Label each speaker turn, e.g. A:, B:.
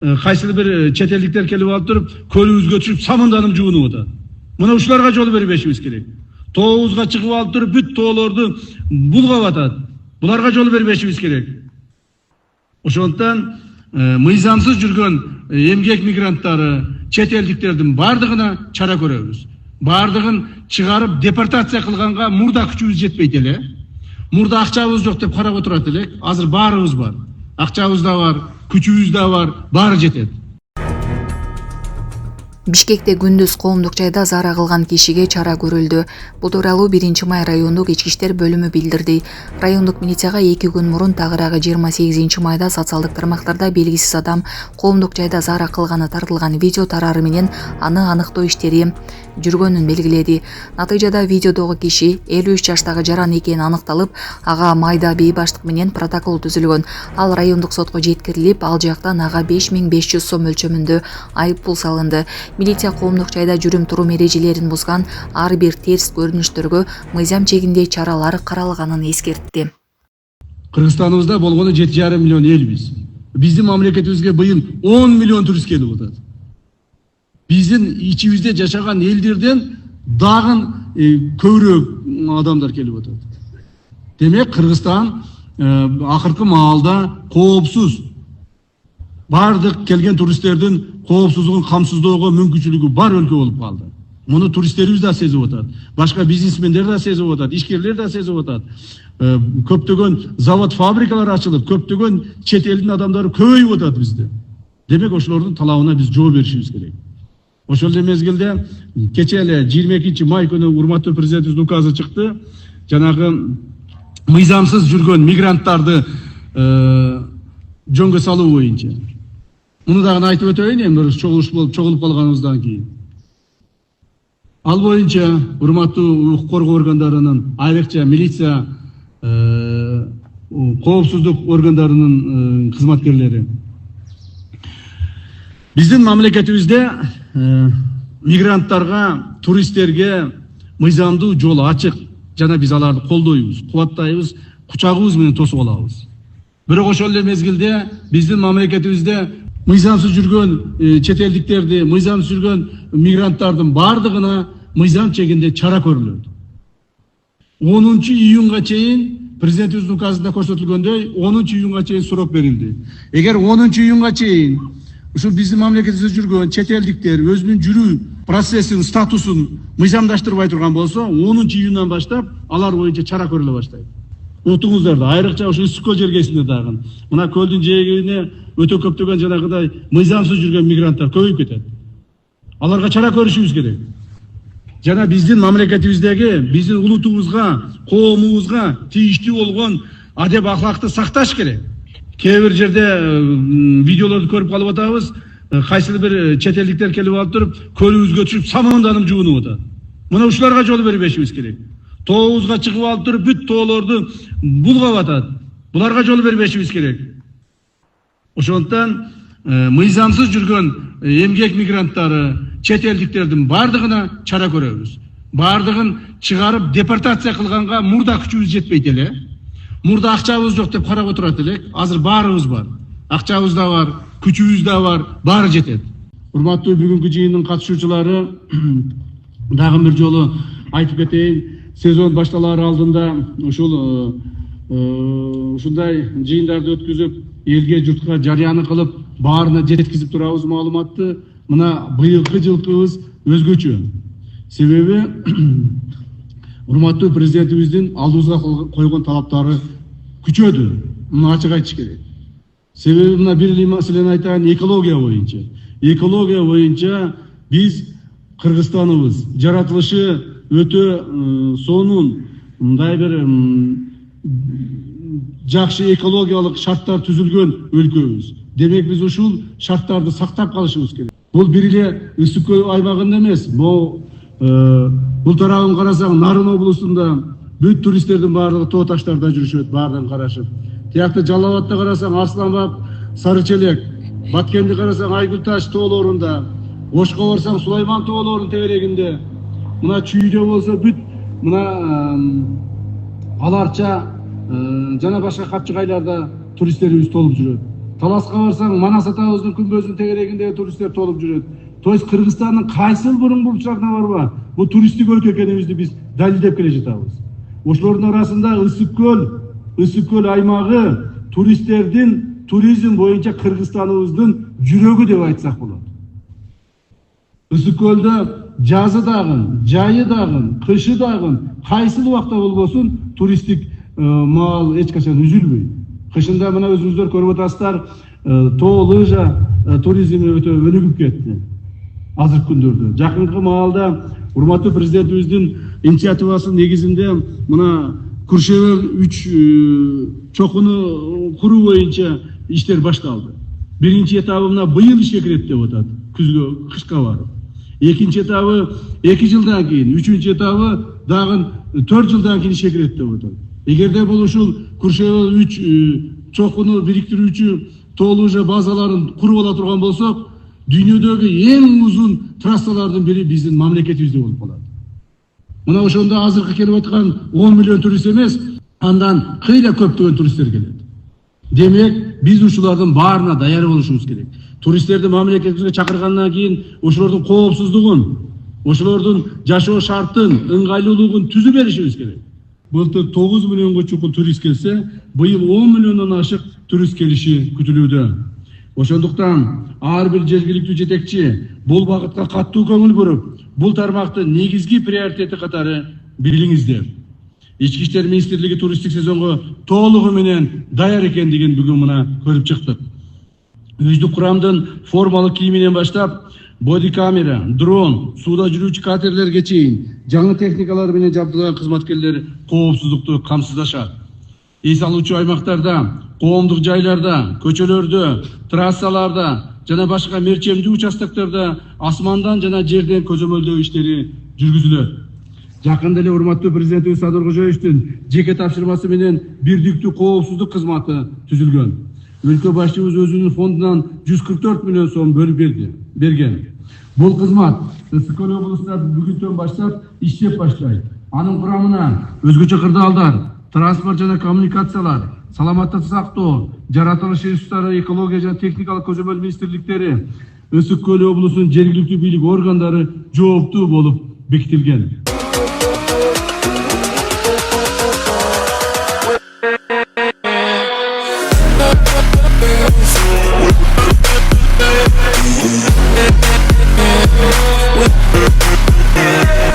A: Кайсыл бир чет элдиктер келип алып туруп, көлүбүзгө түшүп самынданып жуунуп атат. Мына ушуларга жол бербешибиз керек. Тообузга чыгып алып туруп, бүт тоолорду булгап атат. Буларга жол бербешибиз керек. Ошондуктан мыйзамсыз жүргөн эмгек мигранттары, чет элдиктердин бардыгына чара көрөбүз. Бардыгын чыгарып депортация кылганга мурда күчүбүз жетпейт эле. Мурда акчабыз жок деп карап отурат элек. Азыр баарыбыз бар. Акчабыз да бар, күчүбүз да бар, баары жетет.
B: Бишкекте күндүз коомдук жайда зара кылган кишиге чара көрүлдү. Бул тууралуу 1-май райондук ички иштер бөлүмү билдирди. Райондук милицияга 2 күн мурун тагыраагы 28-майда социалдык тармактарда белгисиз адам коомдук жайда зара кылганы тартылган видео тарары менен аны аныктоо иштери жүргөнүн белгиледи. Натыйжада видеодогу киши 53 жаштагы жаран экени аныкталып, ага майда бейбаштык менен протокол түзүлгөн. Ал райондук сотко жеткирилип, ал жактан ага 5500 сом мөлчөрүндө айып пул салынды. Милиция коомдук жайда жүрүм турум эрежелерин бузган ар бир терс көрүнүштөргө мыйзам чегинде чаралар каралганын эскертти.
A: Кыргызстаныбызда болгону 7,5 миллион элбиз. Биздин мамлекетибизге быйыл 10 миллион турист келип атат. Биздин ичибизде жашаган элдерден дагы көбүрөөк адамдар келип атат. Демек Кыргызстан акыркы маалда коопсуз. Бардык келген туристтердин коопсуздугун камсыздоого мүмкүнчүлүгү бар өлкө болуп калды. Муну туристтерибиз да сезип атат. Башка бизнесмендер да сезип атат, ишкерлер да сезип атат. Көптөгөн завод, фабрикалар ачылып, көптөгөн чет элдин адамдары көбөйүп атат бизде. Демек ошолордун талабына биз жооп беришибиз керек. Ошол эле мезгилде кече эле 22-май күнү урматтуу президентибиздин указы чыкты. Жанагы мыйзамсыз жүргөн мигранттарды жөнгө салуу боюнча. Муну дагы айтып өтөйүн, эми чогулуп калганыбыздан кийин. Ал боюнча урматтуу укук коргоо органдарынын, айрыкча милиция, коопсуздук органдарынын кызматкерлери. Биздин мамлекетибизде мигранттарга, туристтерге мыйзамдуу жол ачык. Жана биз аларды колдойбуз, кубаттайбыз, кучагыбыз менен тосуп алабыз. Бирок ошол эле мезгилде биздин мамлекетибизде мыйзамсыз жүргөн чет элдиктерди, мыйзамсыз жүргөн мигранттардын бардыгына мыйзам чегинде чара көрүлөт. 10-июнга чейин президентибиздин указында көрсөтүлгөндөй 10-июнга чейин срок берилди. Эгер 10-июнга чейин ушул биздин мамлекетибизде жүргөн чет элдиктер өзүнүн жүрүү процессин, статусун мыйзамдаштырбай турган болсо, 10-июндан баштап алар боюнча чара көрүлө баштайт. Утуңуздар да, айрыкча ошо Ысык көл жергесинде дагы. Мына көлдүн жээгине өтө көптөгөн жанагыдай мыйзамсыз жүргөн мигранттар көбөйүп кетет. Аларга чара көрүшүбүз керек. Жана биздин мамлекетибиздеги, биздин улутубузга, коомубузга тийиштүү болгон адеп ахлакты сакташ керек. Кээ бир жерде видеолорду көрүп калып атабыз, кайсыл бир чет элдиктер келип алып туруп, көлүбүзгө түшүп самынданып жуунуп атат. Мына ушуларга жол бербешибиз керек. Тообузга чыгып алып туруп, бүт тоолорду булгап атат. Буларга жол бербешибиз керек. Ошондуктан мыйзамсыз жүргөн эмгек мигранттары, чет элдиктердин бардыгына чара көрөбүз. Бардыгын чыгарып депортация кылганга мурда күчүбүз жетпейт эле. Мурда акчабыз жок деп карап отурат элек. Азыр баарыбыз бар. Акчабыз да бар, күчүбүз да бар, баары жетет. Урматтуу бүгүнкү жыйындын катышуучулары, дагы бир жолу айтып кетейин, сезон башталары алдында ушундай жыйындарды өткүзүп, элге, журтка жарыяны кылып, баарына жеткизип турабыз маалыматты. Мына быйылкы жылкыбыз өзгөчө. Себеби урматтуу президентибиздин алдыбызга койгон талаптары күчөдү. Муну ачык айтыш керек. Себеби мына бир эле маселени айтайын, экология боюнча. Экология боюнча биз Кыргызстаныбыз жаратылышы өтө сонун, мындай бир жакшы экологиялык шарттар түзүлгөн өлкөбүз. Демек биз ушул шарттарды сактап калышыбыз керек. Бул бир эле Ысык көл аймагында эмес, бул тарабын карасаң Нарын облусунда бүт туристтердин баардыгы тоо таштарда жүрүшөт, баардыгын карашып. Тиякты Жалал Абадта карасаң Арсланбаб, Сарычелек, Баткенди карасаң Айгүл таш тоолорунда, Ошко барсаң Сулайман тоолорунун тегерегинде, мына Чүйдө болсо бүт мына Аларча жана башка капчыгайларда туристтерибиз толуп жүрөт. Таласка барсаң, Манас атабыздын күмбөзүнүн тегерегинде туристтер толуп жүрөт. То есть Кыргызстандын кайсыл бурун бурчагына барба, бул туристтик өлкө экенибизди биз далилдеп келе жатабыз. Ошолордун арасында Ысык көл аймагы туризм боюнча Кыргызстаныбыздын жүрөгү деп айтсак болот. Ысык көлдө жазы дагы, жайы дагы, кышы дагы, кайсыл убакта болбосун туристтик маал эч качан үзүлбөйт. Кышында мына өзүңүздөр көрүп атасыздар, тоо лыжа туризми өтө өнүгүп кетти. Азыркы күндөрдө. Жакынкы маалда урматтуу президентибиздин инициативасынын негизинде мына Күршебел 3 чокуну куруу боюнча иштер башталды. Биринчи этабы мына быйыл ишке кирет деп атат, күзгө, кышка барып. Экинчи этабы 2 жылдан кийин, үчүнчү этабы дагы 4 жылдан кийин ишке кирет деп атат. Эгерде бул ушул Күршебел 3 чокуну бириктирүүчү тоо лыжа базаларын куруп ала турган болсок, дүйнөдөгү эң узун трассалардын бири биздин мамлекетибизде болуп калат. Мына ошондо азыркы келип аткан 10 миллион турист эмес, андан кыйла көптөгөн туристтер келет. Демек, биз ушулардын баарына даяр болушубуз керек. Туристтерди мамлекетибизге чакыргандан кийин ошолордун коопсуздугун, ошолордун жашоо шартын, ыңгайлуулугун түзүп беришибиз керек. Былтыр 9 миллионго чукул турист келсе, быйыл 10 миллиондон ашык турист келиши күтүлүүдө. Ошондуктан ар бир жергиликтүү жетекчи бул багытка каттуу көңүл буруп, бул тармактын негизги приоритети катары билиңиздер. Ички иштер министрлиги туристтик сезонго толугу менен даяр экендигин бүгүн мына көрүп чыктык. Өздүк курамдын формалык кийиминен баштап, бодикамера, дрон, сууда жүрүүчү катерлерге чейин жаңы техникалар менен жабдылган кызматкерлер коопсуздукту камсыздашат. Эс алуучу аймактарда, коомдук жайларда, көчөлөрдө, трассаларда жана башка мерчемдүү участоктордо асмандан жана жерден көзөмөлдөө иштери жүргүзүлөт. Жакында эле урматтуу президентибиз Садыр Кожоевичтин жеке тапшырмасы менен бирдиктүү коопсуздук кызматы түзүлгөн. Өлкө башчыбыз өзүнүн фондунан 144 миллион сом бөлүп берген. Бул кызмат Ысык көл облусунда бүгүнтөн баштап иштеп баштайт. Анын курамына өзгөчө кырдаалдар, транспорт жана коммуникациялар, саламаттыкты сактоо, жаратылыш ресурстары, экология жана техникалык көзөмөл министрликтери, Ысык көл облусунун жергиликтүү бийлик органдары жооптуу болуп бекитилген.
C: Yeah.